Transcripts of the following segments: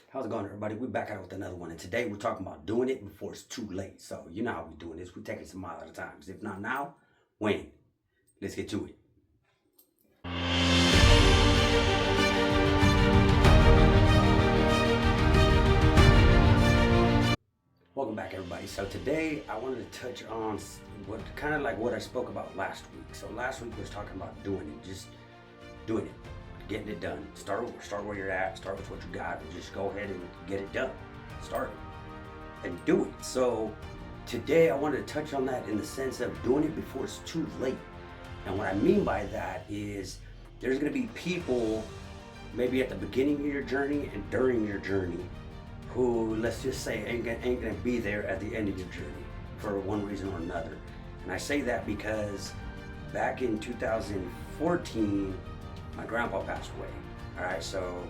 How's it going, everybody? We're back out with another one, and today we're talking about doing it before it's too late. So you know how we're doing this. We're taking some mile at a time. 'Cause if not now, when? Let's get to it. Welcome back, everybody. So today I wanted to touch on what kind of like what I spoke about last week. So last week was talking about doing it, just doing it, getting it done. Start where you're at. Start with what you got, and just go ahead and get it done. Start it and do it. So today I wanted to touch on that in the sense of doing it before it's too late. And what I mean by that is there's going to be people maybe at the beginning of your journey and during your journey who, let's just say, ain't gonna be there at the end of your journey for one reason or another. And I say that because back in 2014, my grandpa passed away. All right, so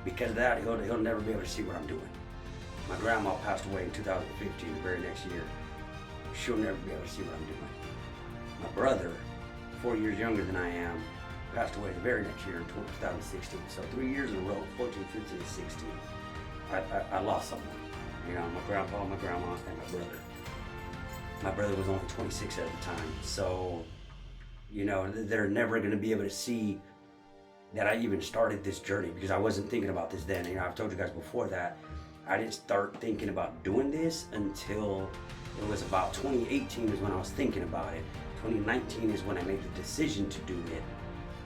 because of that, he'll never be able to see what I'm doing. My grandma passed away in 2015, the very next year. She'll never be able to see what I'm doing. My brother, 4 years younger than I am, passed away the very next year in 2016. So 3 years in a row, 14, 15, and 16. I lost someone. You know, my grandpa, my grandma, and my brother. My brother was only 26 at the time. So, you know, they're never going to be able to see that I even started this journey because I wasn't thinking about this then. You know, I've told you guys before that I didn't start thinking about doing this until it was about 2018 is when I was thinking about it. 2019 is when I made the decision to do it.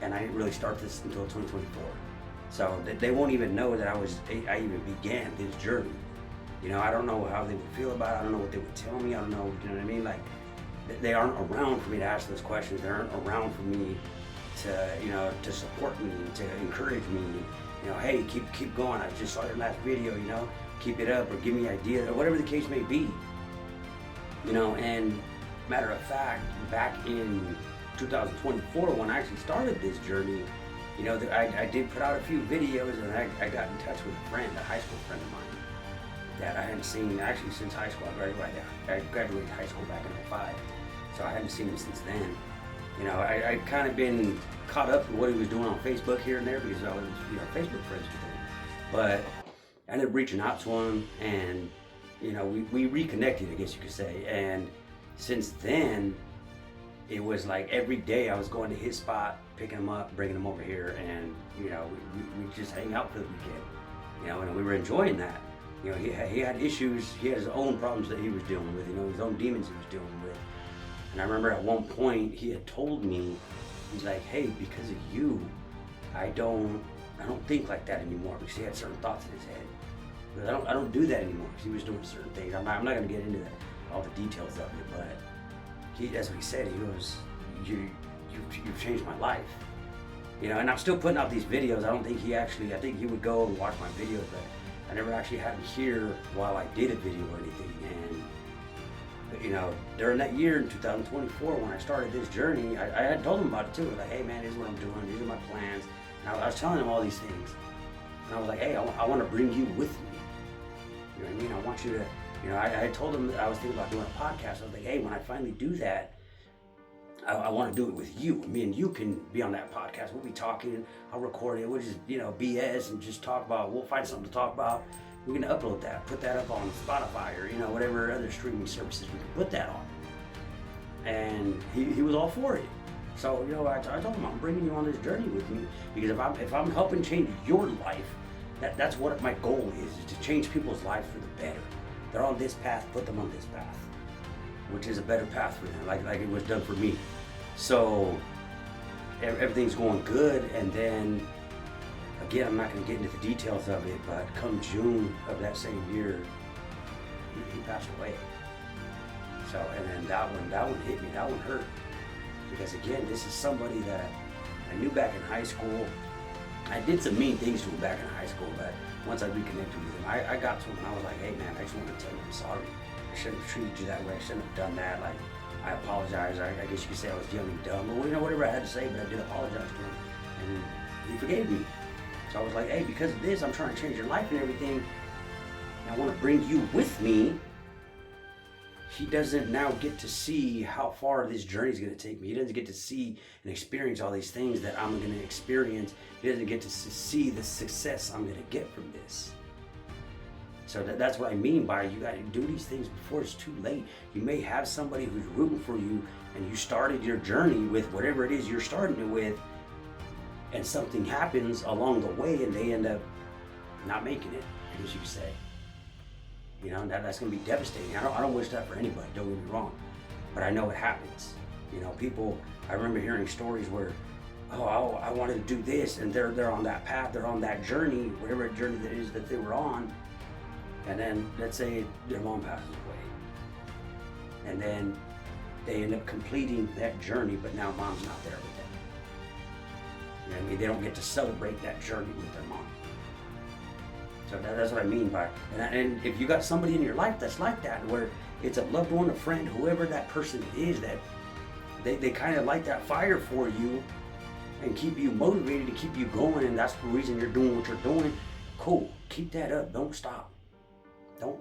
And I didn't really start this until 2024. So they won't even know that I even began this journey. You know, I don't know how they would feel about it. I don't know what they would tell me. I don't know, you know what I mean? Like, they aren't around for me to ask those questions. They aren't around for me to, you know, to support me, to encourage me. You know, hey, keep going. I just saw your last video, you know, keep it up or give me ideas or whatever the case may be. You know, and matter of fact, back in 2024, when I actually started this journey, you know, I did put out a few videos, and I got in touch with a friend, a high school friend of mine, that I hadn't seen actually since high school. I graduated high school back in 2005, so I hadn't seen him since then. You know, I'd kind of been caught up with what he was doing on Facebook here and there because I was, you know, Facebook friends with him. But I ended up reaching out to him, and, you know, we reconnected, I guess you could say. And since then, it was like every day I was going to his spot, picking him up, bringing him over here, and, you know, we just hang out for the weekend, you know, and we were enjoying that. You know, he had issues, he had his own problems that he was dealing with, you know, his own demons he was dealing with. And I remember at one point he had told me, he's like, hey, because of you, I don't think like that anymore, because he had certain thoughts in his head. But I don't do that anymore because he was doing certain things. I'm not going to get into that, all the details of it, but that's what he said. He goes, you've changed my life. You know, and I'm still putting out these videos. I think he would go and watch my videos, but I never actually had him here while I did a video or anything. And, you know, during that year in 2024, when I started this journey, I had told him about it too. Like, hey man, this is what I'm doing. These are my plans. And I was telling him all these things. And I was like, hey, I want to bring you with me. You know what I mean? I want you to, you know, I told him that I was thinking about doing a podcast. I was like, hey, when I finally do that, I want to do it with you. Me and you can be on that podcast. We'll be talking. I'll record it. We'll just, you know, BS and just talk about, we'll find something to talk about. We can upload that, put that up on Spotify or, you know, whatever other streaming services we can put that on. And he was all for it. So, you know, I told him I'm bringing you on this journey with me because if I'm helping change your life, that's what my goal is to change people's lives for the better. They're on this path, put them on this path, which is a better path for them, like it was done for me. So everything's going good, and then again, I'm not going to get into the details of it, but come June of that same year, he passed away. So, and then that one hit me, that one hurt, because again, this is somebody that I knew back in high school. I did some mean things to him back in high school, but once I reconnected with him, I got to him and I was like, hey man, I just want to tell you I'm sorry. I shouldn't have treated you that way. I shouldn't have done that. Like, I apologize. I guess you could say I was young and dumb, or, you know, whatever I had to say, but I did apologize to him, and he forgave me. So I was like, hey, because of this, I'm trying to change your life and everything, and I want to bring you with me. He doesn't now get to see how far this journey is going to take me. He doesn't get to see and experience all these things that I'm going to experience. He doesn't get to see the success I'm going to get from this. So that's what I mean by you got to do these things before it's too late. You may have somebody who's rooting for you, and you started your journey with whatever it is you're starting it with, and something happens along the way, and they end up not making it, I guess you could say. You know, that's going to be devastating. I don't wish that for anybody, don't get me wrong. But I know it happens. You know, people, I remember hearing stories where, oh, I wanted to do this, and they're on that path, they're on that journey, whatever journey that is that they were on, and then let's say their mom passes away. And then they end up completing that journey, but now mom's not there with them. You know what I mean? They don't get to celebrate that journey with their mom. So that's what I mean by, and if you got somebody in your life that's like that, where it's a loved one, a friend, whoever that person is, that they kind of light that fire for you and keep you motivated to keep you going, and that's the reason you're doing what you're doing, cool, keep that up, don't stop.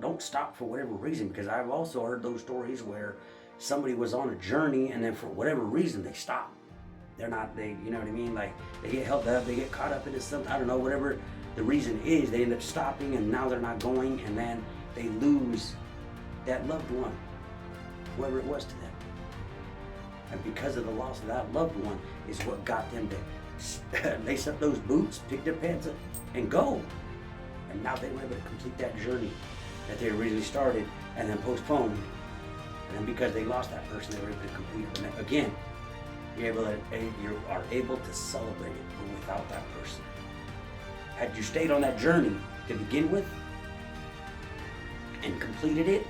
Don't stop for whatever reason, because I've also heard those stories where somebody was on a journey and then for whatever reason they stop. You know what I mean? Like they get held up, they get caught up into something, I don't know, whatever the reason is, they end up stopping and now they're not going, and then they lose that loved one, whoever it was to them. And because of the loss of that loved one is what got them to lace up those boots, pick their pants up, and go. And now they were able to complete that journey that they originally started and then postponed. And then because they lost that person, they were able to complete it. And again, you are able to celebrate it, but without that person. Had you stayed on that journey to begin with and completed it,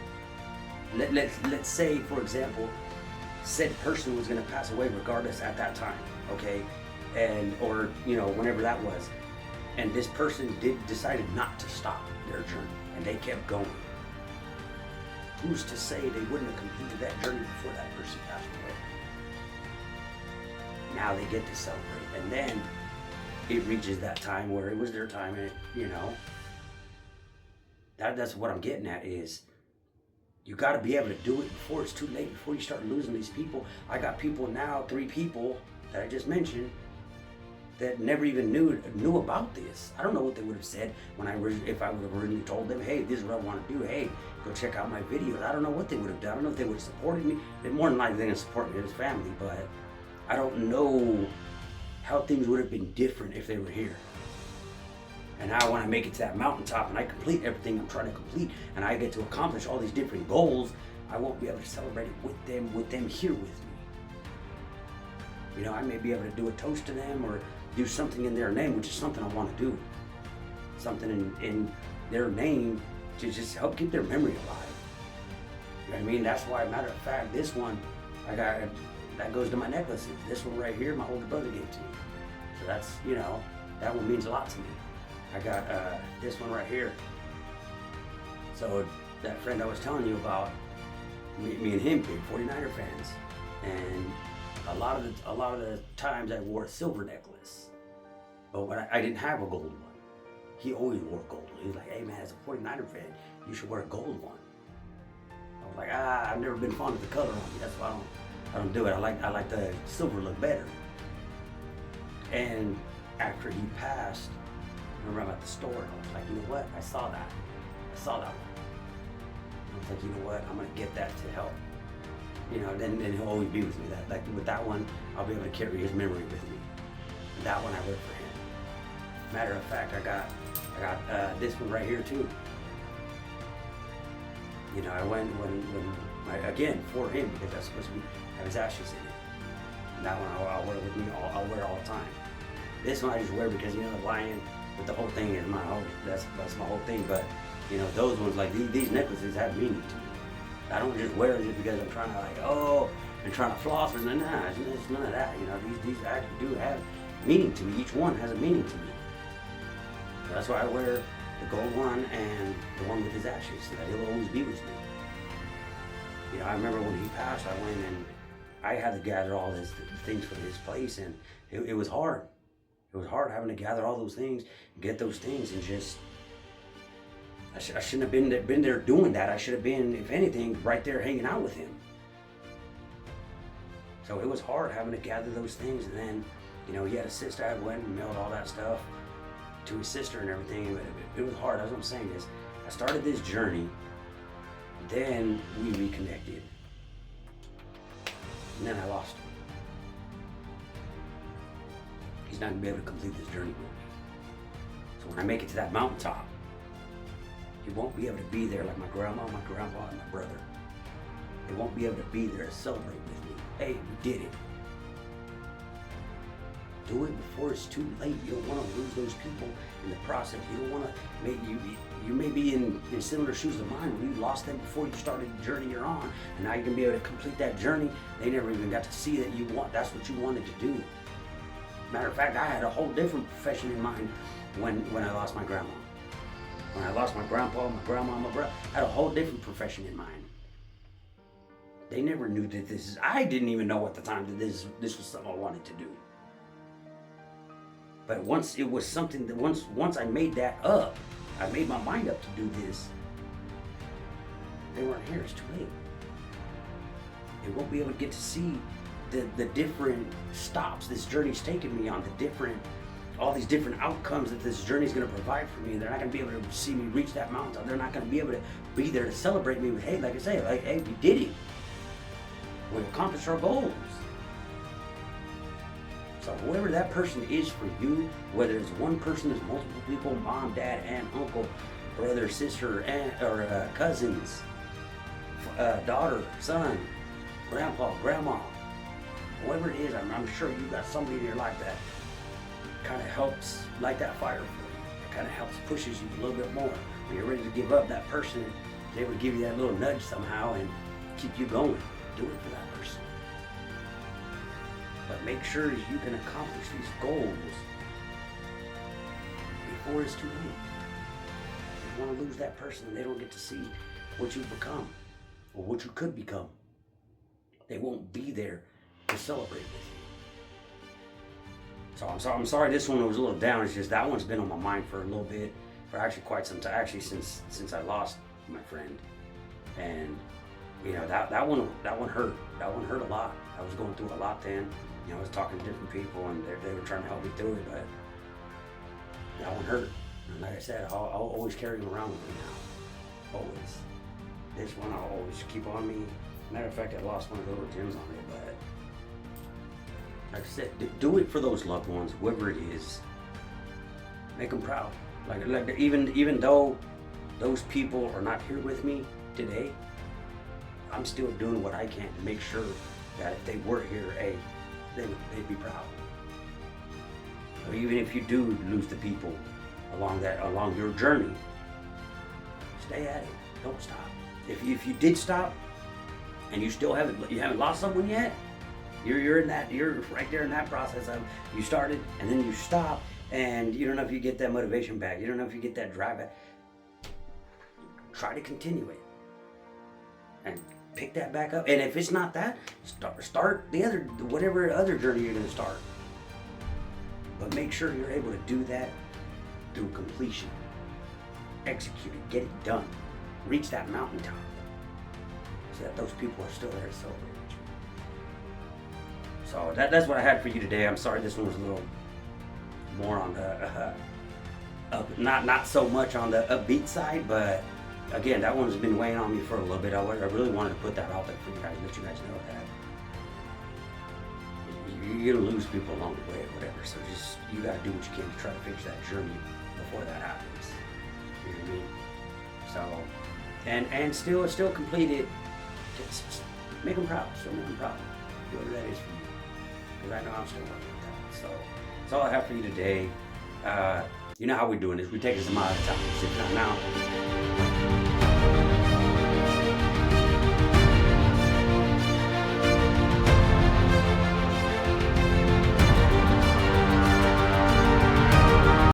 let's say, for example, said person was going to pass away regardless at that time, okay, or whenever that was, and this person decided not to stop their journey and they kept going. Who's to say they wouldn't have completed that journey before that person passed away? Now they get to celebrate, and then it reaches that time where it was their time, and that's what I'm getting at is you got to be able to do it before it's too late, before you start losing these people. I got people now, 3 people that I just mentioned, that never even knew about this. I don't know what they would have said if I would have really told them, hey, this is what I want to do. Hey, go check out my videos. I don't know what they would have done. I don't know if they would have supported me. More than likely, they're going to support me and his family, but I don't know how things would have been different if they were here. And now when I make it to that mountaintop and I complete everything I'm trying to complete and I get to accomplish all these different goals, I won't be able to celebrate it with them here with me. I may be able to do a toast to them or do something in their name, which is something I want to do. Something in their name to just help keep their memory alive. You know what I mean? That's why, matter of fact, this one, that goes to my necklaces. This one right here, my older brother gave to me. So that's, that one means a lot to me. I got this one right here. So that friend I was telling you about, me and him big 49er fans, and a lot of the times I wore a silver necklace, but when I didn't have a gold one. He always wore gold. He was like, hey man, as a 49er fan, you should wear a gold one. I was like, I've never been fond of the color on me. That's why I don't do it. I like the silver look better. And after he passed, I remember I'm at the store and I was like, you know what? I saw that one. I was like, you know what? I'm gonna get that to help. Then he'll always be with me. Like with that one, I'll be able to carry his memory with me. And that one I wear for him. Matter of fact, I got this one right here too. I went again for him because that's supposed to have his ashes in it. And that one I'll wear with me. I'll wear all the time. This one I just wear because the lion with the whole thing is that's my whole thing. But those ones, like these necklaces, have meaning to me. I don't just wear it just because I'm trying to and trying to floss or something. Nah, it's none of that. These actually do have meaning to me. Each one has a meaning to me. So that's why I wear the gold one and the one with his ashes, so that he'll always be with me. I remember when he passed, I went and I had to gather all the things for his place, and it was hard. It was hard having to gather all those things, get those things, and just I shouldn't have been there doing that. I should have been, if anything, right there hanging out with him. So it was hard having to gather those things, and then he had a sister. I went and mailed all that stuff to his sister and everything. But it was hard. That's what I'm saying is, I started this journey, then we reconnected, and then I lost him. He's not gonna be able to complete this journey with me. So when I make it to that mountaintop, he won't be able to be there like my grandma, my grandpa, and my brother. He won't be able to be there to celebrate with me. Hey, we did it. Do it before it's too late. You don't want to lose those people in the process. You don't want to make you may be in similar shoes of mine where you lost them before you started the journey you're on, and now you can be able to complete that journey. They never even got to see that that's what you wanted to do. Matter of fact, I had a whole different profession in mind when I lost my grandma. When I lost my grandpa, my grandma, my brother, I had a whole different profession in mind. They never knew that I didn't even know at the time that this was something I wanted to do. But once it was something that once I made that up, I made my mind up to do this, they weren't here, it's too late. They won't be able to get to see the different stops this journey's taken me on, all these different outcomes that this journey's gonna provide for me. And they're not gonna be able to see me reach that mountain. They're not gonna be able to be there to celebrate me with, hey, like I say, hey, we did it. We accomplished our goals. So whoever that person is for you, whether it's one person, there's multiple people, mom, dad, aunt, uncle, brother, sister, aunt, or cousins, daughter, son, grandpa, grandma, whoever it is, I'm sure you got somebody in your life that kind of helps light that fire for you. It kind of helps pushes you a little bit more. When you're ready to give up, that person, they would give you that little nudge somehow and keep you going. Do it for that person. But make sure you can accomplish these goals before it's too late. You don't want to lose that person. They don't get to see what you've become or what you could become. They won't be there to celebrate with you. So I'm sorry this one was a little down. It's just that one's been on my mind for a little bit, for actually quite some time. Actually, since I lost my friend, and you know that one hurt. That one hurt a lot. I was going through a lot then. You know, I was talking to different people, and they were trying to help me through it, but that one hurt. And like I said, I'll always carry him around with me now. Always. This one I'll always keep on me. Matter of fact, I lost one of the little gems on it, but like I said, do it for those loved ones, whoever it is. Make them proud. Like even though those people are not here with me today, I'm still doing what I can to make sure that if they were here, hey, they'd be proud. So even if you do lose the people along your journey, stay at it. Don't stop. If you did stop and you haven't lost someone yet, you're right there in that process of you started and then you stop and you don't know if you get that motivation back. You don't know if you get that drive back. Try to continue it and pick that back up. And if it's not that, start whatever other journey you're going to start. But make sure you're able to do that through completion. Execute it, get it done. Reach that mountaintop so that those people are still there to celebrate with you. So that's what I had for you today. I'm sorry this one was a little more on the not so much on the upbeat side, but again, that one's been weighing on me for a little bit. I really wanted to put that out there for you guys, let you guys know that you're gonna lose people along the way, or whatever. So just you gotta do what you can to try to finish that journey before that happens. You know what I mean? So, and still complete it. Just make them proud. Still make them proud. Whoever that is for you, because I know I'm still working with that. So that's all I have for you today. You know how we're doing this. We take this a mile at a time. Sit down now.